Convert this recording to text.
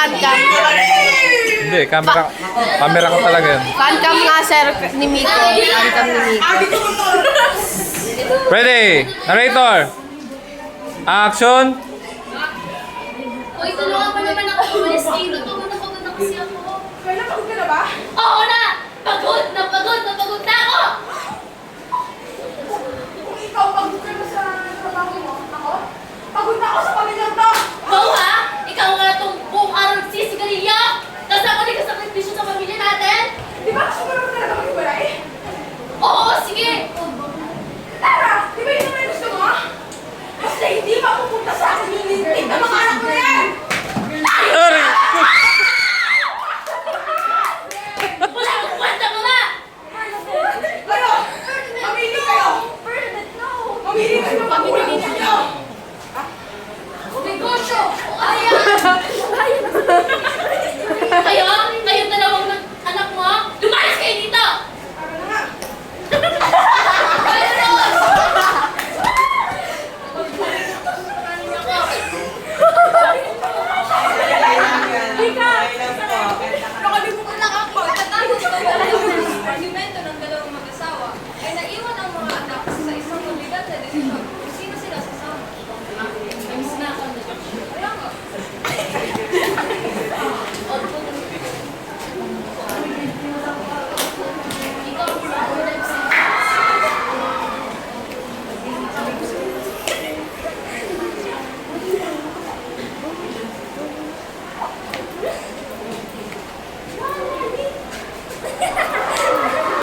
fan cam. Hindi, camera ko talaga yun. Fan cam nga, sir, ni Miko. Fan cam ni Miko. Ready? Narrator! Action! Uy, tulungan mo naman ako umalis dito. Pagod na kasi ako. Kaya pagod ka na ba? Oo na! Pagod na ako! Kung ikaw pagod ka na sa trabaho mo, ako? Pagod na ako sa pamilyang to! Oo ha? Ikaw nga itong buong araw nagsisigarilyo! Tapos ako nagkasakripisyo sa pamilya natin? Di ba gusto mo naman talaga maghiwalay? Oo, sige! Tara! Di ba yun naman gusto mo? Basta hindi mapupunta sa akin yung lintik ng mga anak mo na yan!